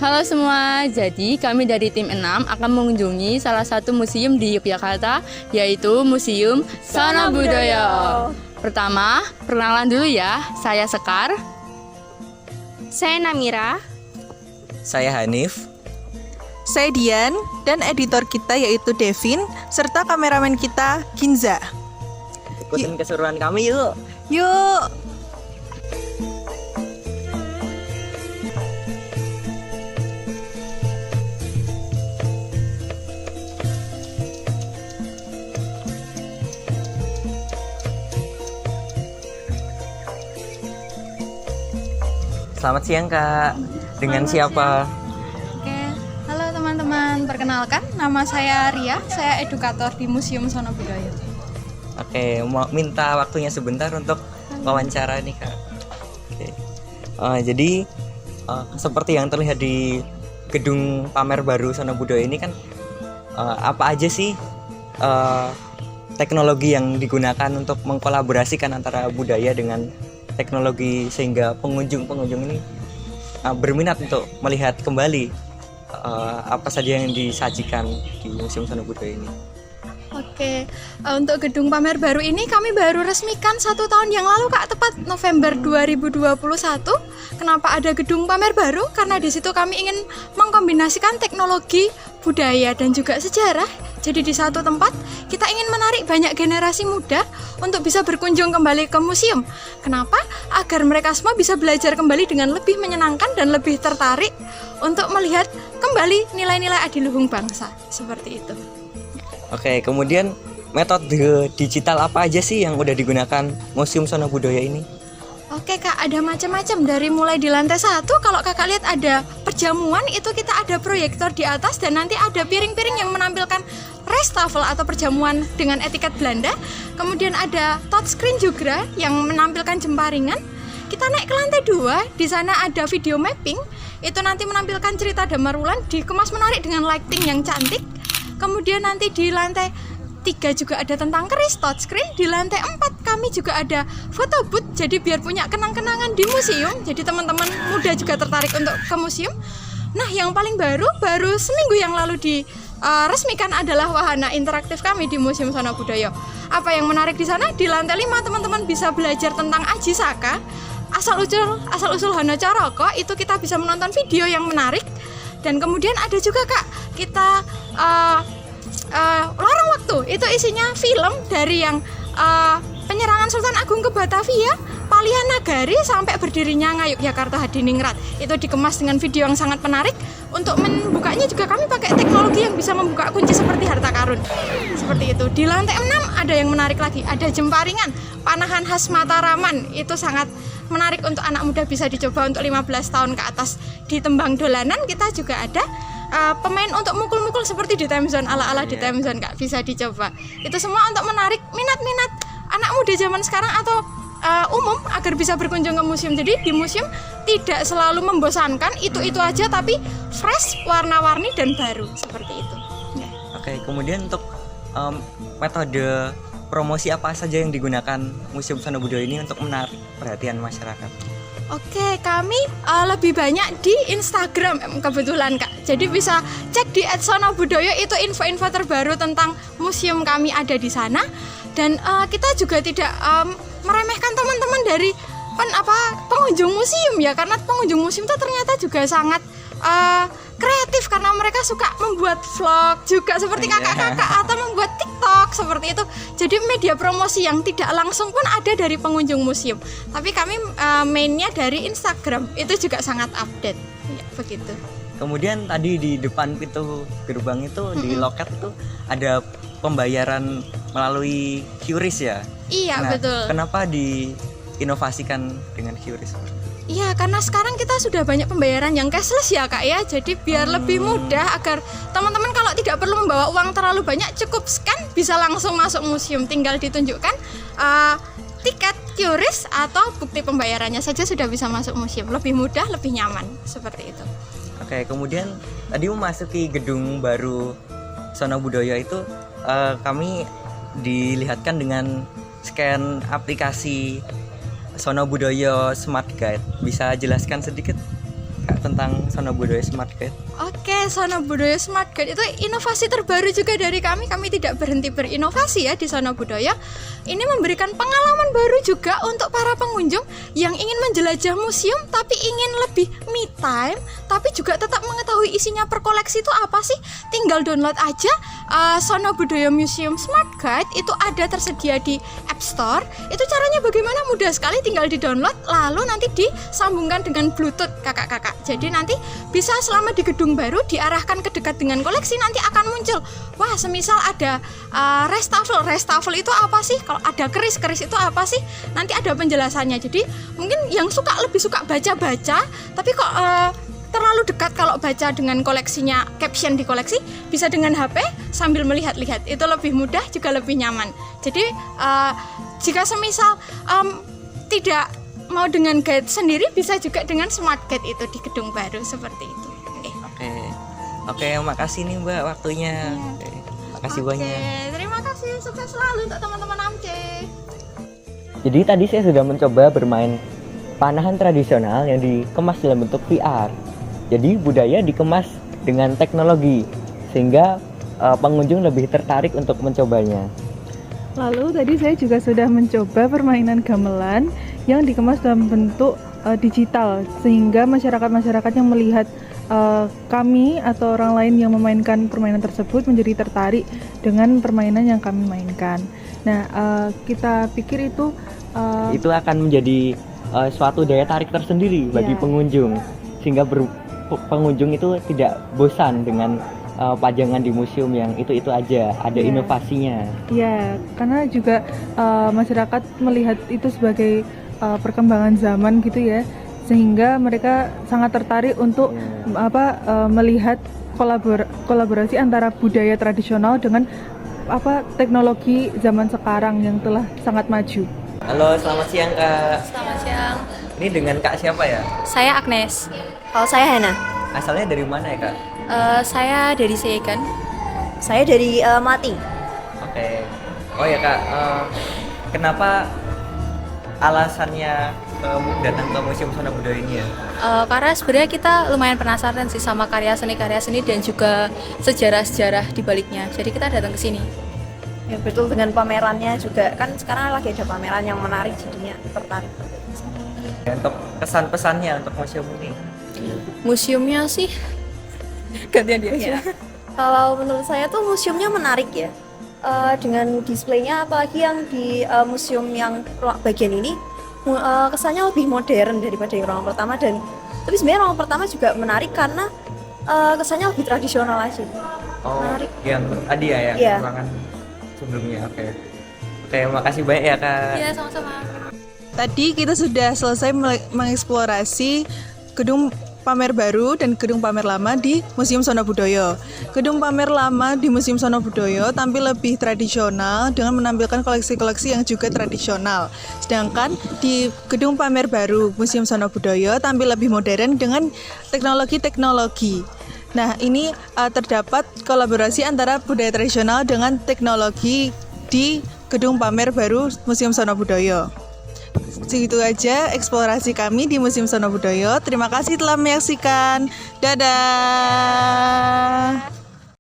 Halo semua, jadi kami dari tim 6 akan mengunjungi salah satu museum di Yogyakarta, yaitu Museum Sono Budoyo. Pertama, perkenalan dulu ya, saya Sekar. Saya Namira. Saya Hanif. Saya Dian, dan editor kita yaitu Devin, serta kameramen kita Ginza. Ikutin keseruan kami yuk. Yuk! Selamat siang Kak. Dengan siapa? Oke, halo teman-teman. Perkenalkan, nama saya Ria. Saya edukator di Museum Sono Budoyo. Oke, mau minta waktunya sebentar untuk wawancara nih Kak. Oke. Jadi seperti yang terlihat di gedung pamer baru Sono Budoyo ini kan, apa aja sih teknologi yang digunakan untuk mengkolaborasikan antara budaya dengan teknologi sehingga pengunjung ini berminat untuk melihat kembali apa saja yang disajikan di Museum Sono Budoyo ini. Oke, untuk gedung pamer baru ini kami baru resmikan 1 tahun yang lalu Kak, tepat November 2021. Kenapa ada gedung pamer baru? Karena di situ kami ingin mengkombinasikan teknologi, budaya dan juga sejarah. Jadi di satu tempat kita ingin menarik banyak generasi muda untuk bisa berkunjung kembali ke museum. Kenapa? Agar mereka semua bisa belajar kembali dengan lebih menyenangkan dan lebih tertarik untuk melihat kembali nilai-nilai adiluhung bangsa. Seperti itu. Oke, kemudian metode digital apa aja sih yang udah digunakan Museum Sono Budoyo ini? Oke Kak, ada macam-macam dari mulai di lantai 1. Kalau Kakak lihat ada perjamuan, itu kita ada proyektor di atas dan nanti ada piring-piring yang menampilkan restafel atau perjamuan dengan etiket Belanda. Kemudian ada touchscreen juga yang menampilkan jemparingan. Kita naik ke lantai 2, di sana ada video mapping. Itu nanti menampilkan cerita Damarwulan dikemas menarik dengan lighting yang cantik. Kemudian nanti di lantai 3 juga ada tentang keris touchscreen. Di lantai 4 kami juga ada photo booth. Jadi biar punya kenang-kenangan di museum. Jadi teman-teman muda juga tertarik untuk ke museum. Nah, yang paling baru seminggu yang lalu diresmikan adalah wahana interaktif kami di Museum Sono Budoyo. Apa yang menarik di sana? Di lantai 5 teman-teman bisa belajar tentang Aji Saka, asal-usul Hanacaraka. Itu kita bisa menonton video yang menarik. Dan kemudian ada juga Kak, kita Lorong Waktu. Itu isinya film dari yang penyerangan Sultan Agung ke Batavia, Palihan Nagari sampai berdirinya Ngayogyakarta Hadiningrat. Itu dikemas dengan video yang sangat menarik. Untuk membukanya juga kami pakai teknologi yang bisa membuka kunci seperti harta karun. Seperti itu. Di lantai 6 ada yang menarik lagi, ada jemparingan, panahan khas Mataraman. Itu sangat menarik untuk anak muda, bisa dicoba untuk 15 tahun ke atas. Di tembang dolanan kita juga ada pemain untuk mukul-mukul seperti di time zone, ala-ala di time zone Kak, bisa dicoba. Itu semua untuk menarik minat-minat anak muda zaman sekarang atau umum agar bisa berkunjung ke museum. Jadi di museum tidak selalu membosankan, itu aja, tapi fresh, warna-warni dan baru seperti itu. Oke, kemudian untuk metode promosi apa saja yang digunakan Museum Sono Budoyo ini untuk menarik perhatian masyarakat? Oke, kami lebih banyak di Instagram kebetulan Kak. Jadi bisa cek di @sonobudoyo, itu info-info terbaru tentang museum kami ada di sana. Dan kita juga tidak meremehkan teman-teman dari pengunjung museum ya, karena pengunjung museum itu ternyata juga sangat kreatif karena mereka suka membuat vlog juga seperti kakak-kakak atau membuat TikTok seperti itu. Jadi media promosi yang tidak langsung pun ada dari pengunjung museum. Tapi kami mainnya dari Instagram, itu juga sangat update. Ya, begitu. Kemudian tadi di depan pintu gerbang itu di loket itu ada pembayaran melalui QRIS ya? Iya, betul. Kenapa diinovasikan dengan QRIS? Iya, karena sekarang kita sudah banyak pembayaran yang cashless ya Kak ya. Jadi biar lebih mudah agar teman-teman kalau tidak perlu membawa uang terlalu banyak, cukup scan bisa langsung masuk museum. Tinggal ditunjukkan tiket QRIS atau bukti pembayarannya saja sudah bisa masuk museum. Lebih mudah, lebih nyaman, seperti itu. Oke, kemudian tadi memasuki gedung baru Sono Budoyo itu kami dilihatkan dengan scan aplikasi Sono Budoyo Smart Guide. Bisa jelaskan sedikit Kak tentang Sono Budaya Smart Guide? Oke, Sono Budaya Smart Guide itu inovasi terbaru juga dari kami. Kami tidak berhenti berinovasi ya di Sono Budaya. Ini memberikan pengalaman baru juga untuk para pengunjung yang ingin menjelajah museum tapi ingin lebih me time, tapi juga tetap mengetahui isinya per koleksi itu apa sih. Tinggal download aja Sono Budaya Museum Smart Guide, itu ada tersedia di App Store. Itu caranya bagaimana? Mudah sekali, tinggal di-download lalu nanti disambungkan dengan Bluetooth kakak-kakak. Jadi nanti bisa selama di gedung baru diarahkan ke dekat dengan koleksi, nanti akan muncul, wah semisal ada restafel itu apa sih, kalau ada keris itu apa sih, nanti ada penjelasannya. Jadi mungkin yang lebih suka baca-baca tapi kok terlalu dekat kalau baca dengan koleksinya, caption di koleksi, bisa dengan HP sambil melihat-lihat, itu lebih mudah juga lebih nyaman. Jadi jika semisal tidak mau dengan guide sendiri, bisa juga dengan smart guide itu di gedung baru seperti itu. Oke, makasih nih Mbak waktunya. Oke, makasih banyak. Terima kasih, sukses selalu untuk teman-teman AMCE. Jadi tadi saya sudah mencoba bermain panahan tradisional yang dikemas dalam bentuk VR. Jadi budaya dikemas dengan teknologi sehingga pengunjung lebih tertarik untuk mencobanya. Lalu tadi saya juga sudah mencoba permainan gamelan yang dikemas dalam bentuk digital, sehingga masyarakat yang melihat kami atau orang lain yang memainkan permainan tersebut menjadi tertarik dengan permainan yang kami mainkan. Nah, kita pikir itu akan menjadi suatu daya tarik tersendiri bagi pengunjung, sehingga pengunjung itu tidak bosan dengan pajangan di museum yang itu aja, ada inovasinya. Ya, karena juga masyarakat melihat itu sebagai perkembangan zaman gitu ya, sehingga mereka sangat tertarik untuk melihat kolaborasi antara budaya tradisional dengan teknologi zaman sekarang yang telah sangat maju. Halo, selamat siang Kak. Selamat siang. Ini dengan Kak siapa ya? Saya Agnes. Kalau saya Hana. Asalnya dari mana ya Kak? Saya dari Segan. Saya dari Mati. Oke. Oh ya Kak, kenapa alasannya datang ke Museum Sono Budaya ini ya? Karena sebenarnya kita lumayan penasaran sih sama karya seni dan juga sejarah-sejarah di baliknya. Jadi kita datang ke sini. Ya betul, dengan pamerannya juga, kan sekarang lagi ada pameran yang menarik, jadinya tertarik. Ya, untuk kesan-pesannya untuk museum ini? Museumnya sih gantian dia aja. Kalau menurut saya tuh museumnya menarik ya. Dengan displaynya, apalagi yang di museum yang bagian ini kesannya lebih modern daripada yang ruang pertama, tapi sebenarnya ruang pertama juga menarik karena kesannya lebih tradisional aja. Menarik. Yang tadi ya, yang ruangan sebelumnya. Oke, makasih banyak ya Kak. Iya, sama-sama. Tadi kita sudah selesai mengeksplorasi gedung pamer baru dan gedung pamer lama di Museum Sono Budaya. Gedung pamer lama di Museum Sono Budaya tampil lebih tradisional dengan menampilkan koleksi-koleksi yang juga tradisional. Sedangkan di gedung pamer baru Museum Sono Budaya tampil lebih modern dengan teknologi-teknologi. Nah, ini terdapat kolaborasi antara budaya tradisional dengan teknologi di gedung pamer baru Museum Sono Budaya. Segitu aja eksplorasi kami di Museum Sono Budaya. Terima kasih telah menyaksikan. Dadah.